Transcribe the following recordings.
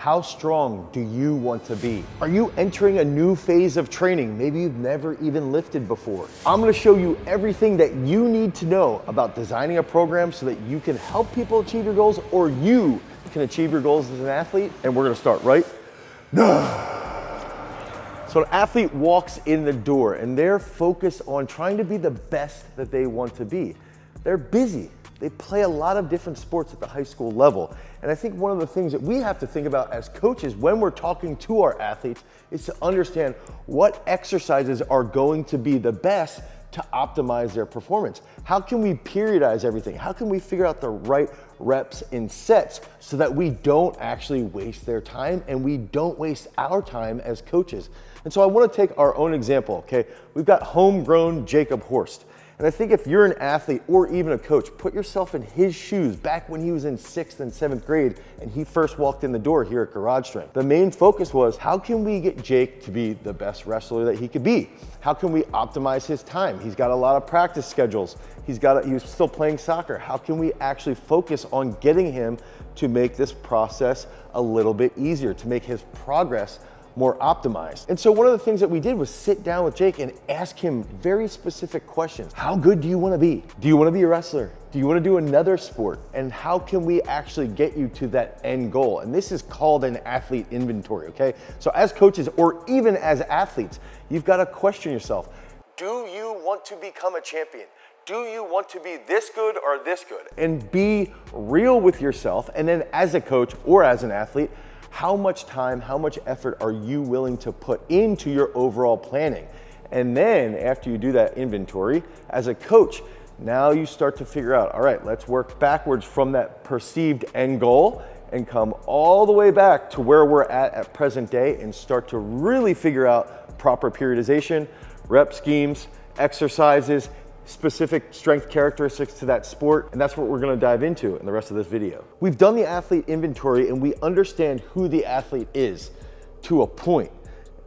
How strong do you want to be? Are you entering a new phase of training? Maybe you've never even lifted before. I'm gonna show you everything that you need to know about designing a program so that you can help people achieve your goals, or you can achieve your goals as an athlete. And we're gonna start right now. So an athlete walks in the door and they're focused on trying to be the best that they want to be. They're busy. They play a lot of different sports at the high school level. And I think one of the things that we have to think about as coaches when we're talking to our athletes is to understand what exercises are going to be the best to optimize their performance. How can we periodize everything? How can we figure out the right reps and sets so that we don't actually waste their time and we don't waste our time as coaches? And so I want to take our own example, okay? We've got homegrown Jacob Horst. And I think if you're an athlete or even a coach, put yourself in his shoes back when he was in 6th and 7th grade and he first walked in the door here at Garage Strength. The main focus was, how can we get Jake to be the best wrestler that he could be? How can we optimize his time? He's got a lot of practice schedules. He was still playing soccer. How can we actually focus on getting him to make this process a little bit easier, to make his progress more optimized? And so one of the things that we did was sit down with Jake and ask him very specific questions. How good do you want to be? Do you want to be a wrestler? Do you want to do another sport? And how can we actually get you to that end goal? And this is called an athlete inventory, okay? So as coaches or even as athletes, you've got to question yourself. Do you want to become a champion? Do you want to be this good or this good? And be real with yourself. And then as a coach or as an athlete, how much time, how much effort are you willing to put into your overall planning? And then after you do that inventory, as a coach, now you start to figure out, all right, let's work backwards from that perceived end goal and come all the way back to where we're at present day and start to really figure out proper periodization, rep schemes, exercises, specific strength characteristics to that sport, and that's what we're gonna dive into in the rest of this video. We've done the athlete inventory and we understand who the athlete is to a point.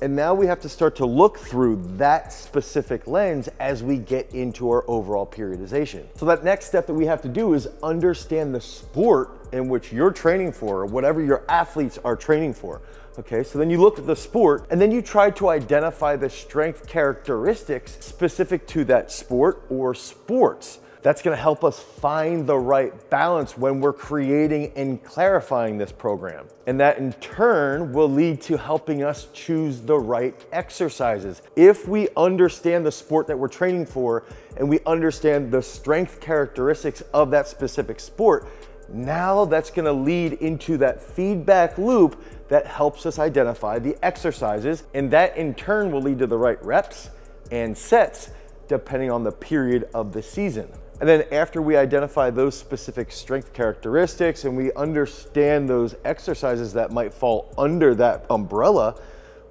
And now we have to start to look through that specific lens as we get into our overall periodization. So that next step that we have to do is understand the sport in which you're training for, or whatever your athletes are training for. Okay, so then you look at the sport and then you try to identify the strength characteristics specific to that sport or sports. That's gonna help us find the right balance when we're creating and clarifying this program. And that in turn will lead to helping us choose the right exercises. If we understand the sport that we're training for and we understand the strength characteristics of that specific sport, now that's gonna lead into that feedback loop that helps us identify the exercises, and that in turn will lead to the right reps and sets depending on the period of the season. And then after we identify those specific strength characteristics and we understand those exercises that might fall under that umbrella,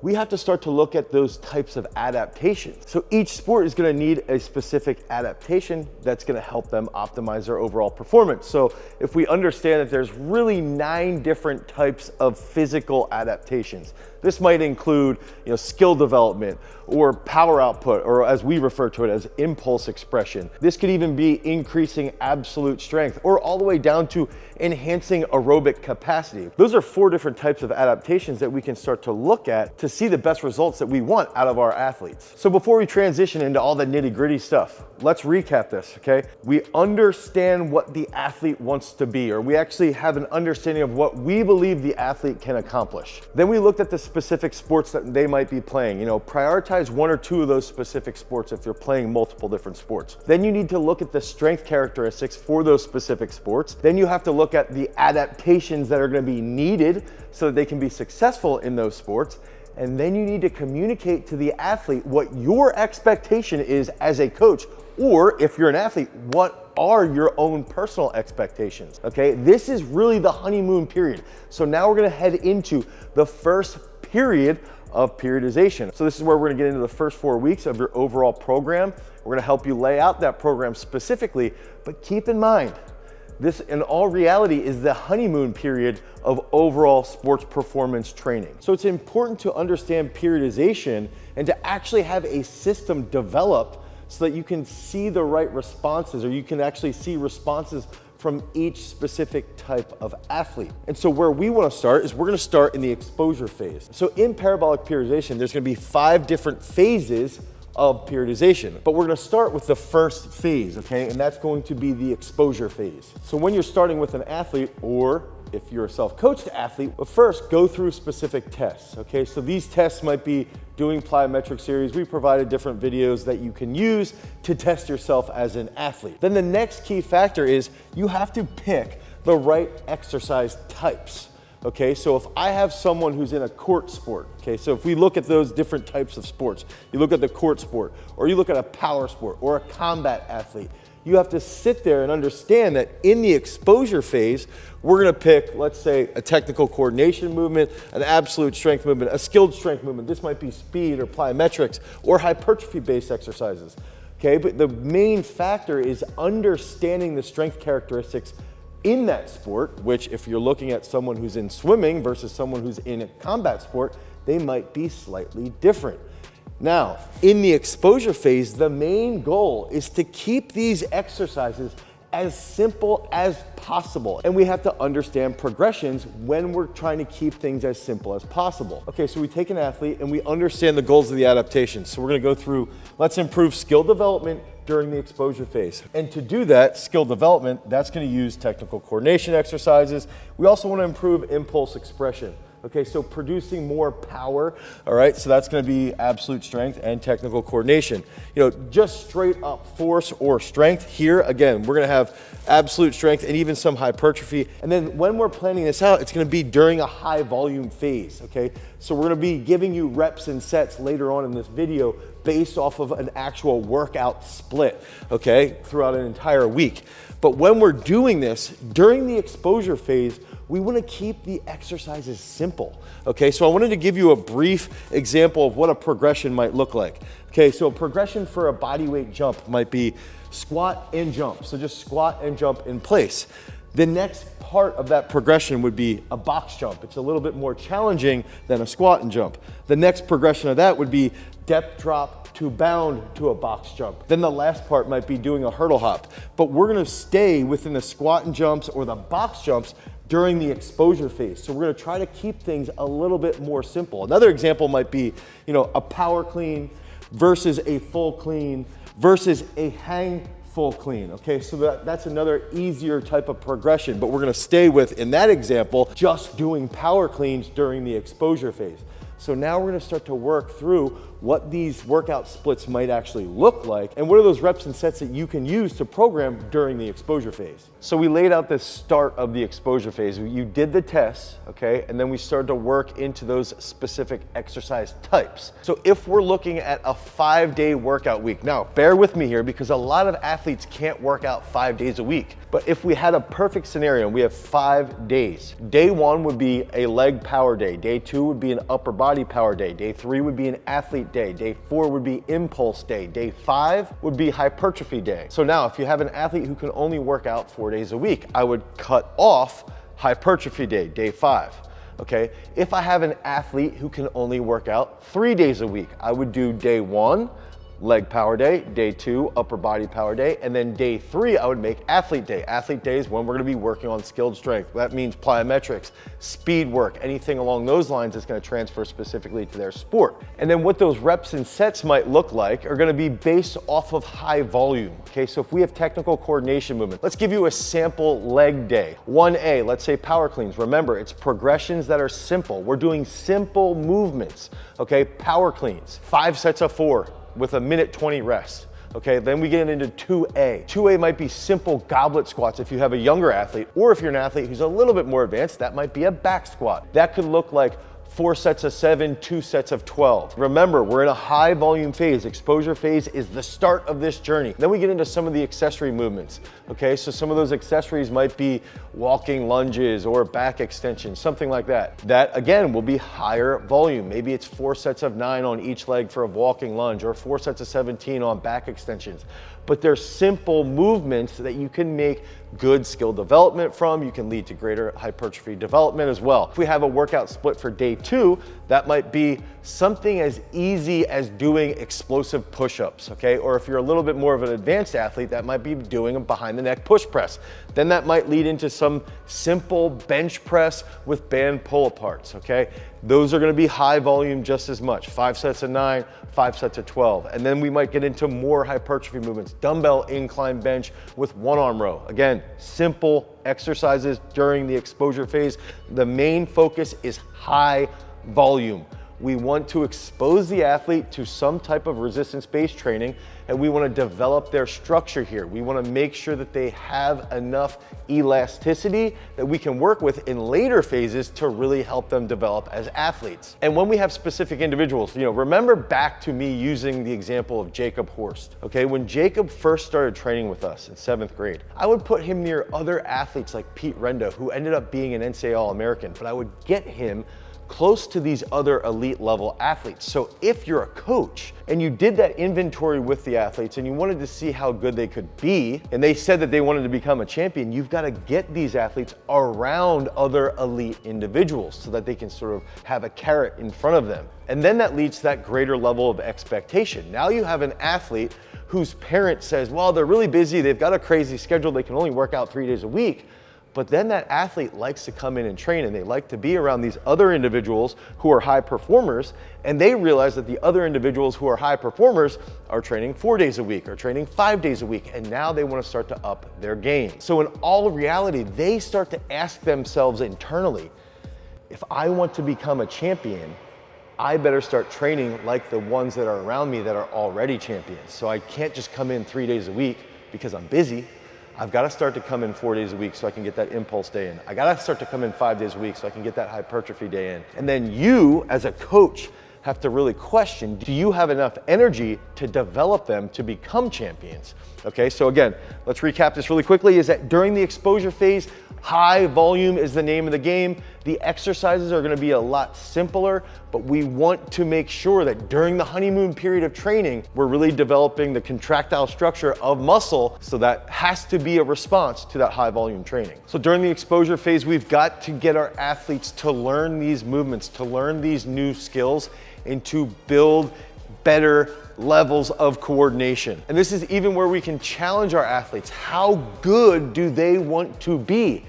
we have to start to look at those types of adaptations. So each sport is gonna need a specific adaptation that's gonna help them optimize their overall performance. So if we understand that there's really 9 different types of physical adaptations, this might include, skill development or power output, or as we refer to it as impulse expression. This could even be increasing absolute strength or all the way down to enhancing aerobic capacity. Those are 4 different types of adaptations that we can start to look at to see the best results that we want out of our athletes. So before we transition into all the nitty-gritty stuff, let's recap this, okay? We understand what the athlete wants to be, or we actually have an understanding of what we believe the athlete can accomplish. Then we looked at the specific sports that they might be playing. Prioritize 1 or 2 of those specific sports if you're playing multiple different sports. Then you need to look at the strength characteristics for those specific sports. Then you have to look at the adaptations that are going to be needed so that they can be successful in those sports. And then you need to communicate to the athlete what your expectation is as a coach, or if you're an athlete, what are your own personal expectations, okay? This is really the honeymoon period. So now we're gonna head into the first period of periodization. So this is where we're gonna get into the first 4 weeks of your overall program. We're gonna help you lay out that program specifically, but keep in mind, this in all reality is the honeymoon period of overall sports performance training. So it's important to understand periodization and to actually have a system developed so that you can see the right responses, or you can actually see responses from each specific type of athlete. And so where we want to start is we're going to start in the exposure phase. So in parabolic periodization, there's going to be 5 different phases of periodization, but we're going to start with the first phase, okay? And that's going to be the exposure phase. So when you're starting with an athlete, or if you're a self-coached athlete, but first go through specific tests, okay? So these tests might be doing plyometric series. We provided different videos that you can use to test yourself as an athlete. Then the next key factor is you have to pick the right exercise types. Okay, so if I have someone who's in a court sport, okay, so if we look at those different types of sports, you look at the court sport, or you look at a power sport, or a combat athlete, you have to sit there and understand that in the exposure phase, we're gonna pick, let's say, a technical coordination movement, an absolute strength movement, a skilled strength movement. This might be speed or plyometrics or hypertrophy-based exercises, okay? But the main factor is understanding the strength characteristics in that sport, which if you're looking at someone who's in swimming versus someone who's in a combat sport, they might be slightly different. Now, in the exposure phase, the main goal is to keep these exercises as simple as possible. And we have to understand progressions when we're trying to keep things as simple as possible. Okay, so we take an athlete and we understand the goals of the adaptation. So we're gonna go through, let's improve skill development during the exposure phase. And to do that, skill development, that's gonna use technical coordination exercises. We also wanna improve impulse expression. Okay, so producing more power, all right? So that's gonna be absolute strength and technical coordination. You know, just straight up force or strength here, again, we're gonna have absolute strength and even some hypertrophy. And then when we're planning this out, it's gonna be during a high volume phase, okay? So we're gonna be giving you reps and sets later on in this video based off of an actual workout split, okay, throughout an entire week. But when we're doing this, during the exposure phase, we want to keep the exercises simple, okay? So I wanted to give you a brief example of what a progression might look like. Okay, so a progression for a bodyweight jump might be squat and jump. So just squat and jump in place. The next part of that progression would be a box jump. It's a little bit more challenging than a squat and jump. The next progression of that would be depth drop to bound to a box jump. Then the last part might be doing a hurdle hop. But we're gonna stay within the squat and jumps or the box jumps during the exposure phase. So we're gonna try to keep things a little bit more simple. Another example might be, you know, a power clean versus a full clean versus a hang full clean, okay? So that's another easier type of progression, but we're gonna stay with, in that example, just doing power cleans during the exposure phase. So now we're gonna start to work through what these workout splits might actually look like and what are those reps and sets that you can use to program during the exposure phase. So we laid out the start of the exposure phase. You did the tests, okay? And then we started to work into those specific exercise types. So if we're looking at a 5-day workout week, now bear with me here because a lot of athletes can't work out 5 days a week. But if we had a perfect scenario, we have 5 days. Day 1 would be a leg power day. Day 2 would be an upper body power day. Day 3 would be an athlete day. Day 4 would be impulse day. Day 5 would be hypertrophy day. So now if you have an athlete who can only work out 4 days a week, I would cut off hypertrophy day, day 5. Okay, if I have an athlete who can only work out 3 days a week, I would do day 1, leg power day, day 2, upper body power day, and then day 3, I would make athlete day. Athlete day is when we're gonna be working on skilled strength. That means plyometrics, speed work, anything along those lines that's gonna transfer specifically to their sport. And then what those reps and sets might look like are gonna be based off of high volume. Okay, so if we have technical coordination movement, let's give you a sample leg day. 1A, let's say power cleans. Remember, it's progressions that are simple. We're doing simple movements, okay? Power cleans, 5 sets of 4. With a minute 20 rest. Okay, then we get into 2A. 2A might be simple goblet squats if you have a younger athlete, or if you're an athlete who's a little bit more advanced, that might be a back squat. That could look like 4 sets of 7, 2 sets of 12. Remember, we're in a high volume phase. Exposure phase is the start of this journey. Then we get into some of the accessory movements. Okay, so some of those accessories might be walking lunges or back extensions, something like that. That again will be higher volume. Maybe it's 4 sets of 9 on each leg for a walking lunge or 4 sets of 17 on back extensions. but they're simple movements that you can make good skill development from. You can lead to greater hypertrophy development as well. If we have a workout split for day 2, that might be something as easy as doing explosive push-ups, okay? Or if you're a little bit more of an advanced athlete, that might be doing a behind the neck push press. Then that might lead into some simple bench press with band pull-aparts, okay? Those are gonna be high volume just as much, 5 sets of 9, 5 sets of 12. And then we might get into more hypertrophy movements, dumbbell incline bench with 1-arm row. Again, simple exercises during the exposure phase. The main focus is high volume. We want to expose the athlete to some type of resistance-based training, and we want to develop their structure here. We want to make sure that they have enough elasticity that we can work with in later phases to really help them develop as athletes. And when we have specific individuals, remember back to me using the example of Jacob Horst, okay? When Jacob first started training with us in 7th grade, I would put him near other athletes like Pete Renda, who ended up being an NCAA All-American, but I would get him close to these other elite level athletes. So if you're a coach and you did that inventory with the athletes and you wanted to see how good they could be, and they said that they wanted to become a champion, you've got to get these athletes around other elite individuals so that they can sort of have a carrot in front of them. And then that leads to that greater level of expectation. Now you have an athlete whose parent says, well, they're really busy, they've got a crazy schedule, they can only work out 3 days a week. But then that athlete likes to come in and train, and they like to be around these other individuals who are high performers, and they realize that the other individuals who are high performers are training 4 days a week or training 5 days a week, and now they want to start to up their game. So in all reality, they start to ask themselves internally, if I want to become a champion, I better start training like the ones that are around me that are already champions. So I can't just come in 3 days a week because I'm busy. I've got to start to come in 4 days a week so I can get that impulse day in. I got to start to come in 5 days a week so I can get that hypertrophy day in. And then you, as a coach, have to really question, do you have enough energy to develop them to become champions? Okay, so again, let's recap this really quickly, is that during the exposure phase, high volume is the name of the game. The exercises are gonna be a lot simpler, but we want to make sure that during the honeymoon period of training, we're really developing the contractile structure of muscle, so that has to be a response to that high volume training. So during the exposure phase, we've got to get our athletes to learn these movements, to learn these new skills, and to build better levels of coordination. And this is even where we can challenge our athletes. How good do they want to be?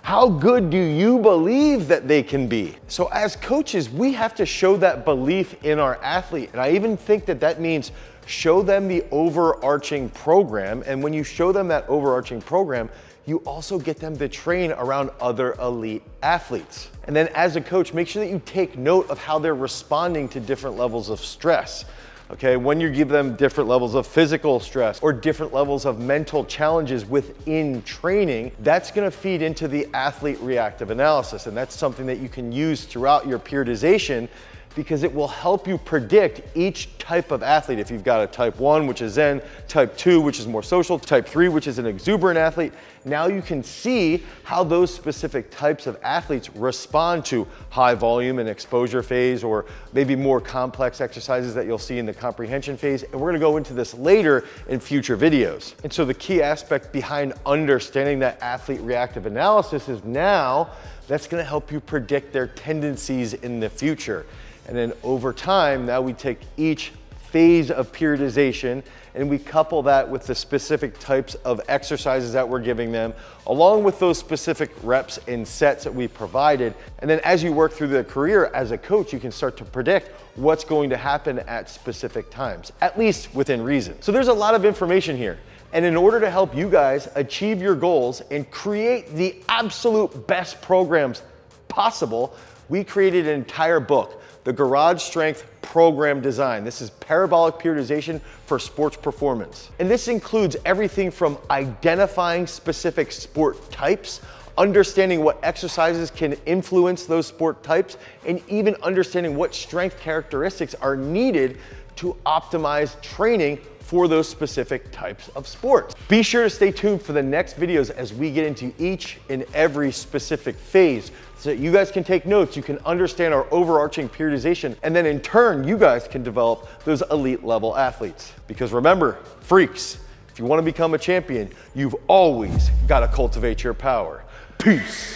How good do you believe that they can be? So as coaches, we have to show that belief in our athlete. And I even think that that means show them the overarching program. And when you show them that overarching program, you also get them to train around other elite athletes. And then as a coach, make sure that you take note of how they're responding to different levels of stress. Okay, when you give them different levels of physical stress or different levels of mental challenges within training, that's gonna feed into the athlete reactive analysis. And that's something that you can use throughout your periodization, because it will help you predict each type of athlete. If you've got a type 1, which is Zen, type 2, which is more social, type 3, which is an exuberant athlete, now you can see how those specific types of athletes respond to high volume and exposure phase, or maybe more complex exercises that you'll see in the comprehension phase. And we're gonna go into this later in future videos. And so the key aspect behind understanding that athlete reactive analysis is now that's gonna help you predict their tendencies in the future. And then over time, now we take each phase of periodization and we couple that with the specific types of exercises that we're giving them, along with those specific reps and sets that we provided. And then as you work through the career as a coach, you can start to predict what's going to happen at specific times, at least within reason. So there's a lot of information here. And in order to help you guys achieve your goals and create the absolute best programs possible, we created an entire book, the Garage Strength Program Design. This is parabolic periodization for sports performance. And this includes everything from identifying specific sport types, understanding what exercises can influence those sport types, and even understanding what strength characteristics are needed to optimize training for those specific types of sports. Be sure to stay tuned for the next videos as we get into each and every specific phase, so that you guys can take notes, you can understand our overarching periodization, and then in turn, you guys can develop those elite level athletes. Because remember, freaks, If you want to become a champion, you've always got to cultivate your power. Peace.